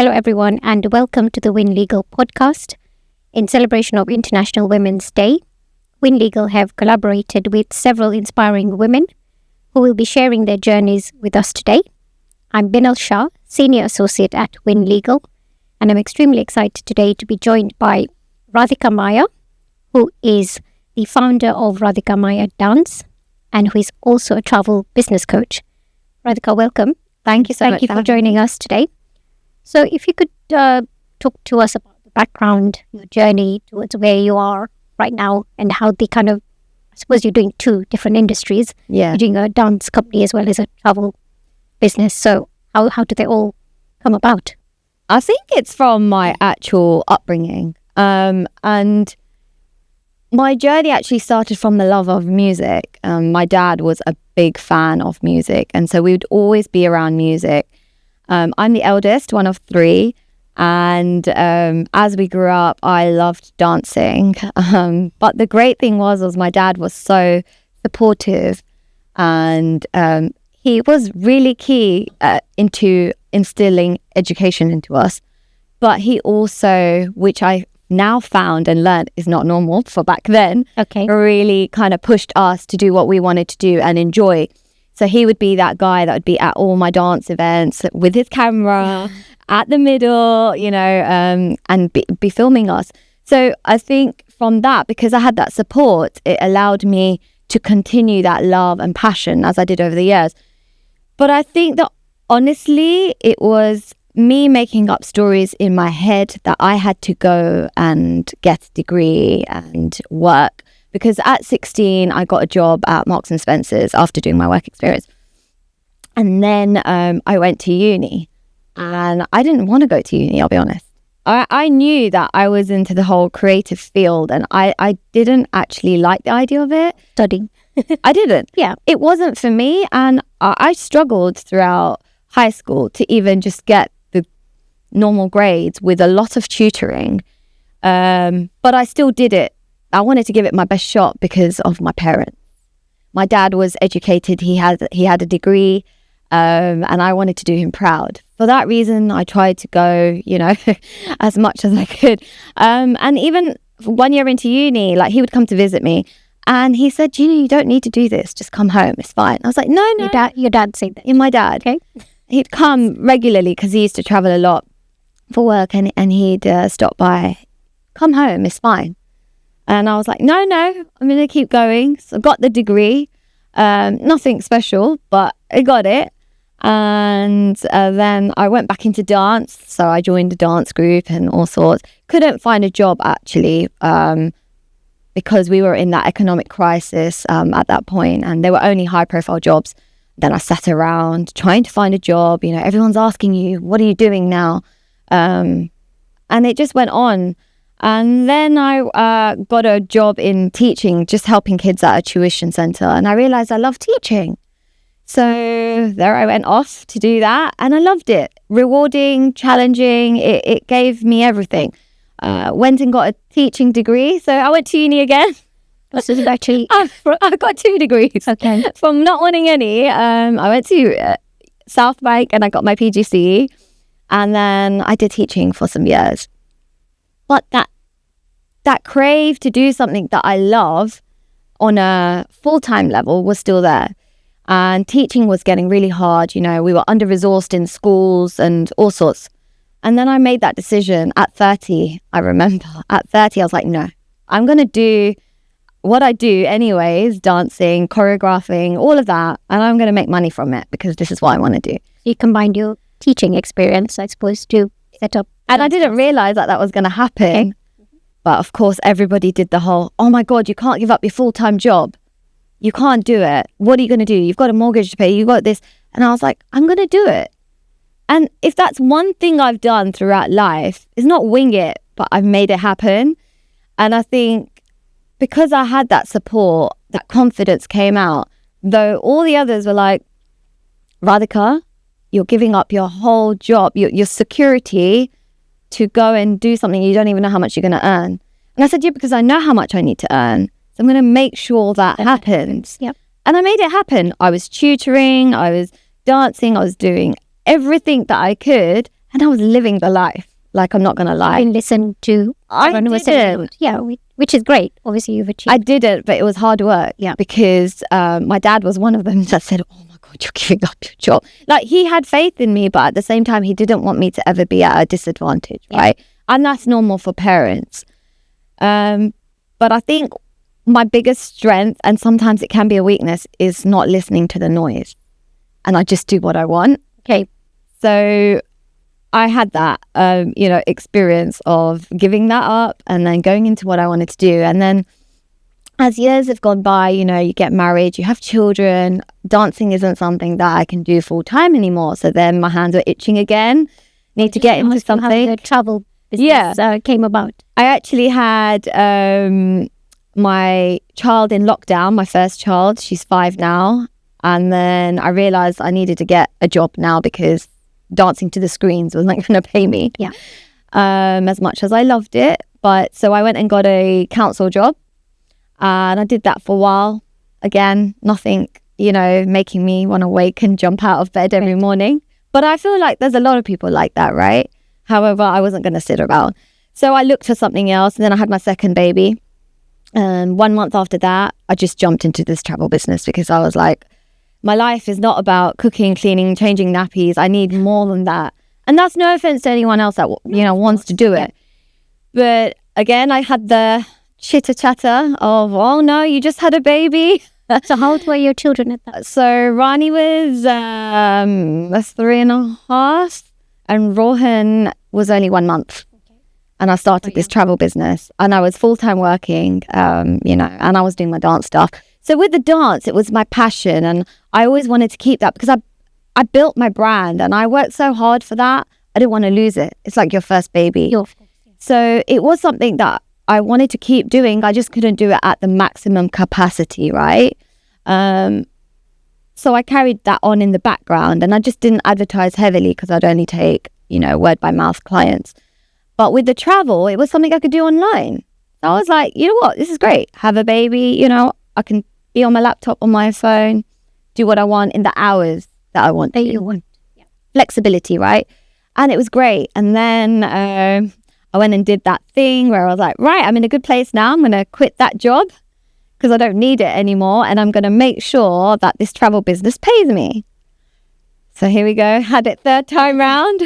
Hello, everyone, and welcome to the WYN Legal podcast. In celebration of International Women's Day, WYN Legal have collaborated with several inspiring women who will be sharing their journeys with us today. I'm Binal Shah, Senior Associate at WYN Legal, and I'm extremely excited today to be joined by Radhika Maya, who is the founder of Radhika Maya Dance and who is also a travel business coach. Radhika, welcome. Thank you so much. Thank you for joining us today. So if you could talk to us about the background, your journey towards where you are right now and how they kind of, I suppose you're doing two different industries. Yeah. You're doing a dance company as well as a travel business. So how do they all come about? I think it's from my actual upbringing. And my journey actually started from the love of music. My dad was a big fan of music. And so we would always be around music. I'm the eldest, one of three. And as we grew up, I loved dancing. But the great thing was my dad was so supportive. And he was really key into instilling education into us. But he also, which I now found and learned is not normal for back then, really kind of pushed us to do what we wanted to do and enjoy. So he would be that guy that would be at all my dance events with his camera at the middle, and be filming us. So I think from that, because I had that support, it allowed me to continue that love and passion as I did over the years. But I think that honestly, it was me making up stories in my head that I had to go and get a degree and work. Because at 16, I got a job at Marks & Spencer's after doing my work experience. And then I went to uni. And I didn't want to go to uni, I'll be honest. I knew that I was into the whole creative field. And I didn't actually like the idea of it. Studying. I didn't. Yeah. It wasn't for me. And I struggled throughout high school to even just get the normal grades with a lot of tutoring. But I still did it. I wanted to give it my best shot because of my parents. My dad was educated. He had a degree, and I wanted to do him proud. For that reason, I tried to go, as much as I could. And even 1 year into uni, he would come to visit me, and he said, you don't need to do this. Just come home. It's fine. I was like, no. Your dad said that? My dad. Okay. He'd come regularly because he used to travel a lot for work, and he'd stop by. Come home. It's fine. And I was like, no, I'm going to keep going. So I got the degree. Nothing special, but I got it. And then I went back into dance. So I joined a dance group and all sorts. Couldn't find a job, actually, because we were in that economic crisis at that point. And there were only high-profile jobs. Then I sat around trying to find a job. Everyone's asking you, what are you doing now? And it just went on. And then I got a job in teaching, just helping kids at a tuition centre. And I realised I love teaching. So there I went off to do that. And I loved it. Rewarding, challenging. It gave me everything. Went and got a teaching degree. So I went to uni again. So actually, I got 2 degrees. Okay. From not wanting any, I went to South Bank and I got my PGCE. And then I did teaching for some years. But that crave to do something that I love on a full-time level was still there. And teaching was getting really hard. We were under-resourced in schools and all sorts. And then I made that decision at 30. I remember at 30, I was like, no, I'm going to do what I do anyways, dancing, choreographing, all of that. And I'm going to make money from it because this is what I want to do. You combined your teaching experience, I suppose, to set up. And I didn't realize that was going to happen. Okay. But of course, everybody did the whole, oh my God, you can't give up your full-time job. You can't do it. What are you going to do? You've got a mortgage to pay. You've got this. And I was like, I'm going to do it. And if that's one thing I've done throughout life, is not wing it, but I've made it happen. And I think because I had that support, that confidence came out, though all the others were like, Radhika, you're giving up your whole job, your security to go and do something you don't even know how much you're going to earn. And I said, yeah, because I know how much I need to earn. So I'm going to make sure that happens. Yep. And I made it happen. I was tutoring, I was dancing, I was doing everything that I could. And I was living the life. Like, I'm not going to lie. And listen to everyone who was saying it. Yeah, which is great. Obviously, you've achieved. I did it, but it was hard work. Yeah. Because my dad was one of them that said, oh my God, you're giving up your job. Like, he had faith in me, but at the same time, he didn't want me to ever be at a disadvantage, right? And that's normal for parents. But I think my biggest strength, and sometimes it can be a weakness, is not listening to the noise. And I just do what I want. Okay. So I had that, experience of giving that up and then going into what I wanted to do. And then as years have gone by, you get married, you have children. Dancing isn't something that I can do full time anymore. So then my hands are itching again. Need to get into something. How the travel business came about. I actually had my child in lockdown, my first child. She's 5 now. And then I realized I needed to get a job now because dancing to the screens wasn't going to pay me as much as I loved it. But so I went and got a council job, and I did that for a while. Again, nothing, making me want to wake and jump out of bed every morning. But I feel like there's a lot of people like that, right? However, I wasn't going to sit around. So I looked for something else, and then I had my second baby. And 1 month after that, I just jumped into this travel business because I was like, my life is not about cooking, cleaning, changing nappies. I need more than that. And that's no offense to anyone else that, wants to do it. But again, I had the chitter chatter of, oh no, you just had a baby. So how old were your children at that? So Rani was 3.5 and Rohan was only 1 month. And I started this travel business, and I was full-time working, and I was doing my dance stuff. So with the dance, it was my passion, and I always wanted to keep that because I built my brand and I worked so hard for that. I didn't want to lose it. It's like your first baby. So it was something that I wanted to keep doing. I just couldn't do it at the maximum capacity, right? So I carried that on in the background, and I just didn't advertise heavily because I'd only take, word by mouth clients. But with the travel, it was something I could do online. So I was like, you know what? This is great. Have a baby, I can be on my laptop, on my phone, do what I want in the hours that I want. Flexibility, right? And it was great. And then I went and did that thing where I was like, right, I'm in a good place now. I'm going to quit that job because I don't need it anymore. And I'm going to make sure that this travel business pays me. So here we go. Had it third time round.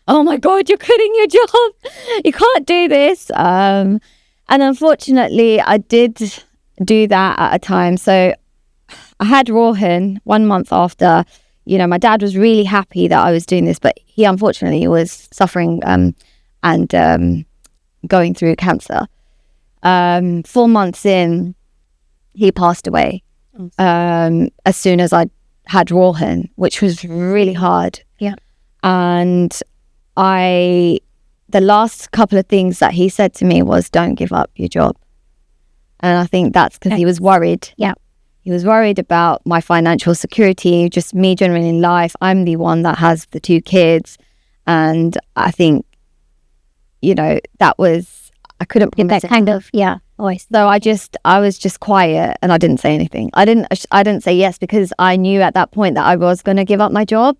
Oh my God, you're quitting your job. You can't do this. And unfortunately, I did do that at a time. So I had Rohan 1 month after. My dad was really happy that I was doing this, but he unfortunately was suffering and going through cancer. 4 months in, he passed away as soon as I had Rohan, which was really hard. Yeah. And the last couple of things that he said to me was, don't give up your job. And I think that's because he was worried. Yeah. He was worried about my financial security, just me generally in life. I'm the one that has the 2 kids. And I think, that was, I couldn't put that kind of, voice. So I was just quiet and I didn't say anything. I didn't say yes because I knew at that point that I was going to give up my job.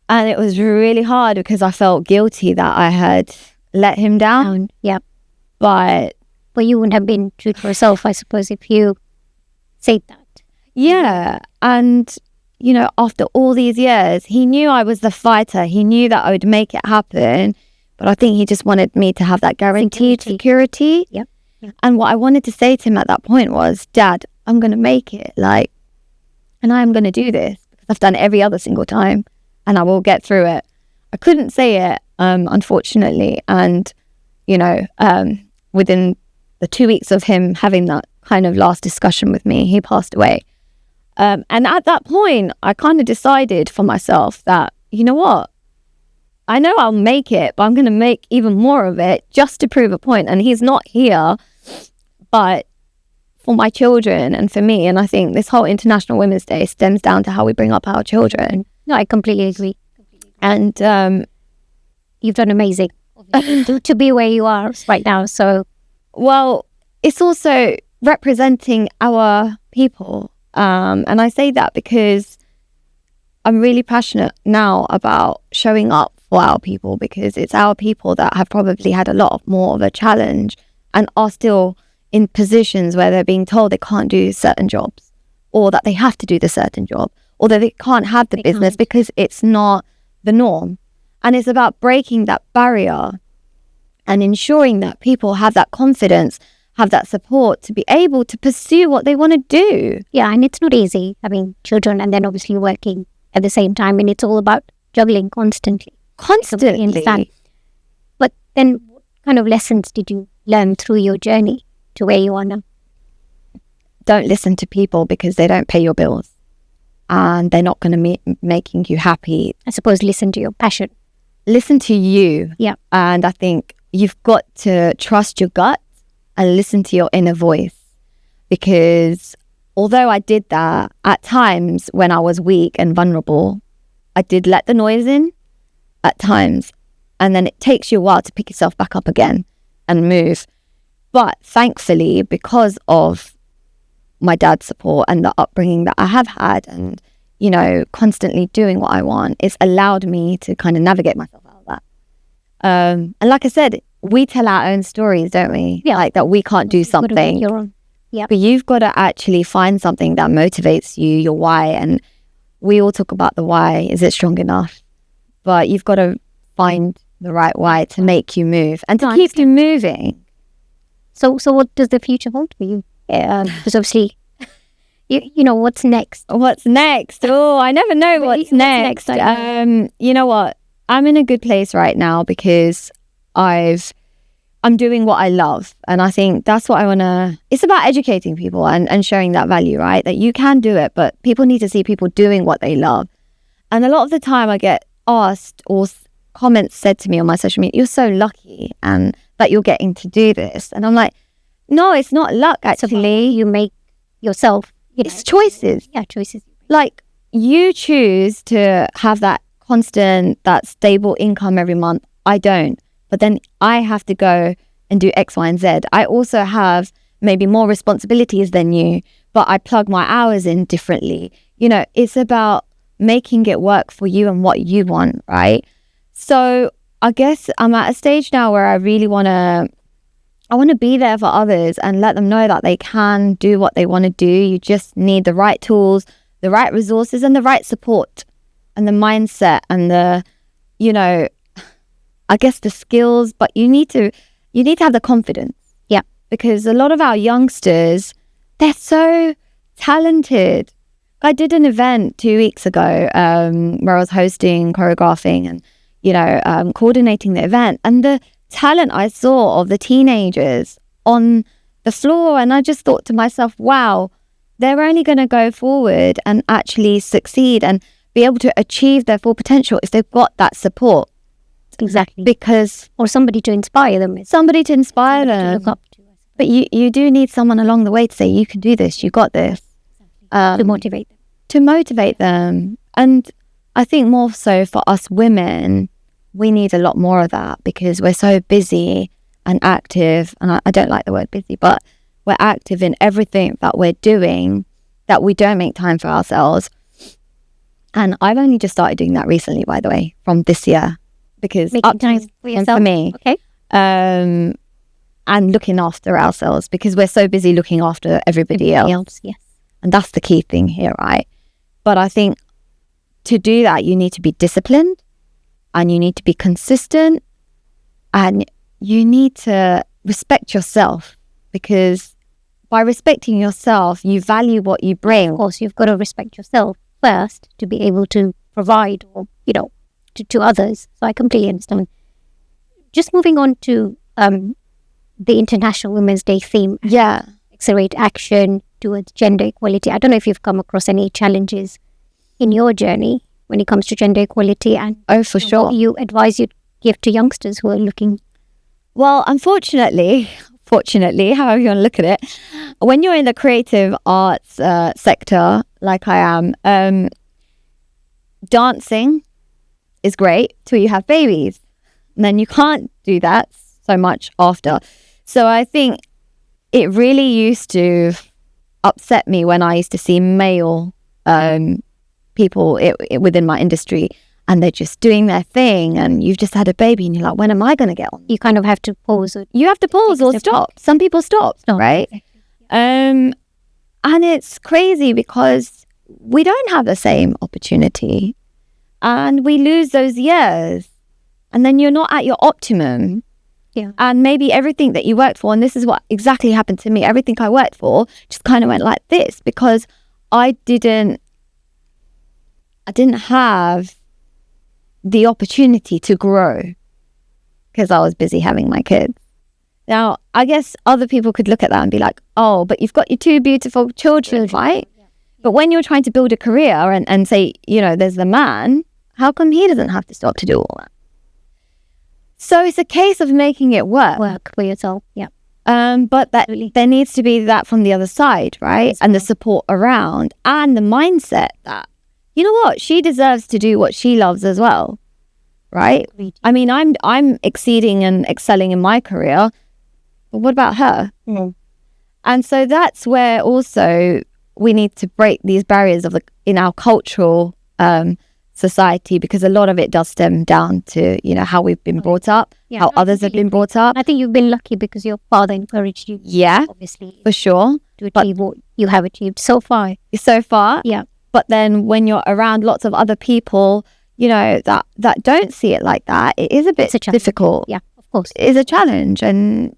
And it was really hard because I felt guilty that I had let him down. Yeah. But you wouldn't have been true to yourself, I suppose, if you said that. Yeah. And, after all these years, he knew I was the fighter. He knew that I would make it happen. But I think he just wanted me to have that guaranteed security. Yep. And what I wanted to say to him at that point was, Dad, I'm going to make it. And I'm going to do this because I've done it every other single time and I will get through it. I couldn't say it, unfortunately. And, within the 2 weeks of him having that kind of last discussion with me, he passed away. And at that point, I kind of decided for myself that, you know what? I know I'll make it, but I'm going to make even more of it just to prove a point. And he's not here, but for my children and for me. And I think this whole International Women's Day stems down to how we bring up our children. No, I completely agree. And you've done amazing to be where you are right now. So, well, it's also representing our people. And I say that because I'm really passionate now about showing up for our people, because it's our people that have probably had a lot more of a challenge and are still in positions where they're being told they can't do certain jobs, or that they have to do the certain job, or that they can't have the business because it's not the norm. And it's about breaking that barrier and ensuring that people have that confidence, have that support to be able to pursue what they want to do. Yeah, and it's not easy having children and then obviously working at the same time, and it's all about juggling constantly. Constantly. Understand. But then what kind of lessons did you learn through your journey to where you are now? Don't listen to people because they don't pay your bills and they're not going to be making you happy. I suppose listen to your passion. Listen to you. Yeah. And I think you've got to trust your gut and listen to your inner voice, because although I did that at times when I was weak and vulnerable, I did let the noise in at times, and then it takes you a while to pick yourself back up again and move. But thankfully, because of my dad's support and the upbringing that I have had, and, you know, constantly doing what I want, it's allowed me to kind of navigate myself out of that. And like I said, we tell our own stories, don't we? Yeah. Like that we can't do something. Your own. Yeah. But you've got to actually find something that motivates you, your why. And we all talk about the why. Is it strong enough? But you've got to find the right why to make you move and to keep you moving. So what does the future hold for you? Because obviously, you know, what's next? What's next? Oh, I never know what's next. You know what? I'm in a good place right now because I'm doing what I love. And I think that's what I want to, it's about educating people and showing that value, right? That you can do it, but people need to see people doing what they love. And a lot of the time I get asked or comments said to me on my social media, you're so lucky and that you're getting to do this. And I'm like, no, it's not luck, actually. You make yourself, it's choices. Yeah, choices. Like, you choose to have that constant, that stable income every month. I don't. But then I have to go and do X, Y, and Z. I also have maybe more responsibilities than you, but I plug my hours in differently. You know, it's about making it work for you and what you want, right? So I guess I'm at a stage now where I really want to be there for others and let them know that they can do what they want to do. You just need the right tools, the right resources, and the right support, and the mindset, and the, you know, I guess the skills, but you need to have the confidence. Yeah. Because a lot of our youngsters, they're so talented. I did an event 2 weeks ago where I was hosting, choreographing, and, you know, coordinating the event. And the talent I saw of the teenagers on the floor, and I just thought to myself, wow, they're only going to go forward and actually succeed and be able to achieve their full potential if they've got that support. Exactly. Because, or somebody to inspire them. Somebody to inspire them. To look up to. But you do need someone along the way to say, you can do this, you got this. To motivate them. To motivate them. And I think more so for us women, we need a lot more of that, because we're so busy and active. And I don't like the word busy, but we're active in everything that we're doing, that we don't make time for ourselves. And I've only just started doing that recently, by the way, from this year. Because making time for yourself. For me. Okay. And looking after ourselves, because we're so busy looking after everybody else. Yes. And that's the key thing here, right? But I think to do that, you need to be disciplined, and you need to be consistent, and you need to respect yourself, because by respecting yourself, you value what you bring. Of course, you've got to respect yourself first to be able to provide, or, you know, to others. So I completely understand. Just moving on to the International Women's Day theme. Yeah. Accelerate action towards gender equality. I don't know if you've come across any challenges in your journey when it comes to gender equality, and for sure, what you advise you give to youngsters who are looking. Well, fortunately, however you want to look at it, when you're in the creative arts sector, like I am, dancing is great till you have babies, and then you can't do that so much after. So I think it really used to upset me when I used to see male people within my industry, and they're just doing their thing, and you've just had a baby and you're like, when am I going to get on? You kind of have to pause. You have to pause or stop. Some people stop, right? Exactly. And it's crazy because we don't have the same opportunity and we lose those years, and then you're not at your optimum. Yeah. And maybe everything that you worked for, and this is what exactly happened to me, everything I worked for just kind of went like this because I didn't have the opportunity to grow because I was busy having my kids. Now, I guess other people could look at that and be like, oh, but you've got your two beautiful children, right? Yeah. But when you're trying to build a career and say, there's the man, how come he doesn't have to stop to do all that? So it's a case of making it work for yourself. Yeah. But there needs to be that from the other side, right? And the support around and the mindset that, you know what, she deserves to do what she loves as well, right? Agreed. I mean, I'm exceeding and excelling in my career, but what about her? Mm. And so that's where also we need to break these barriers in our cultural society, because a lot of it does stem down to how we've been brought up, how others have been brought up. I think you've been lucky because your father encouraged you. Yeah, obviously, for sure, to achieve what you have achieved so far. Yeah. But then when you're around lots of other people, that don't see it like that, it is a bit difficult. Yeah, of course, it is a challenge, and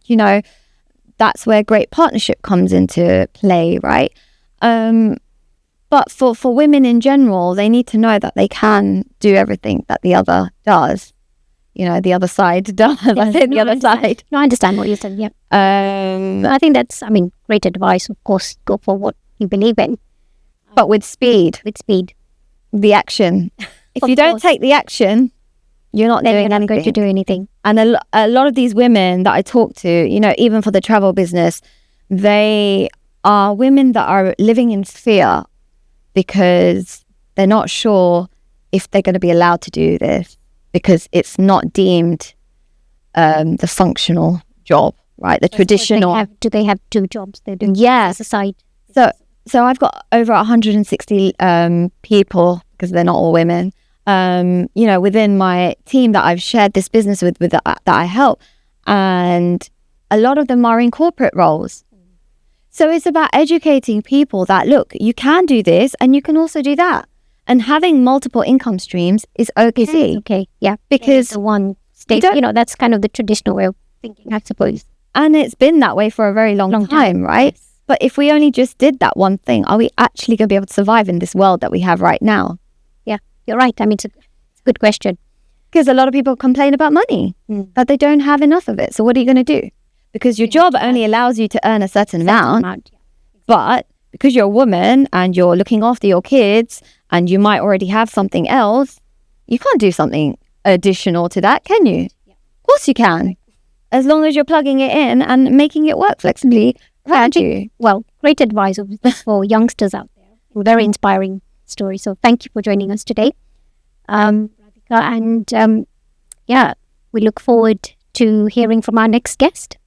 that's where great partnership comes into play, right? But for women in general, they need to know that they can do everything that the other does. The other side does. I say the other side. No, I understand what you said. Yeah. I think that's, great advice. Of course, go for what you believe in. But with speed. The action. If you don't take the action, you're not doing anything. You're not going to do anything. And a lot of these women that I talk to, even for the travel business, they are women that are living in fear because they're not sure if they're going to be allowed to do this because it's not deemed the functional job, right? The traditional. Do they have two jobs they're doing? Yes. As a side. So I've got over 160 people, because they're not all women, within my team that I've shared this business with that I help. And a lot of them are in corporate roles. So it's about educating people that, look, you can do this and you can also do that. And having multiple income streams is okay. Okay, yeah. Because the one state, that's kind of the traditional way of thinking, I suppose. And it's been that way for a very long time, right? Yes. But if we only just did that one thing, are we actually going to be able to survive in this world that we have right now? Yeah, you're right. It's a good question. Because a lot of people complain about money, that they don't have enough of it. So what are you going to do? Because your job only allows you to earn a certain amount. Yeah. But because you're a woman and you're looking after your kids and you might already have something else, you can't do something additional to that, can you? Yeah. Of course you can. As long as you're plugging it in and making it work flexibly. Well, great advice for youngsters out there. Very inspiring story. So thank you for joining us today, Radhika. And we look forward to hearing from our next guest.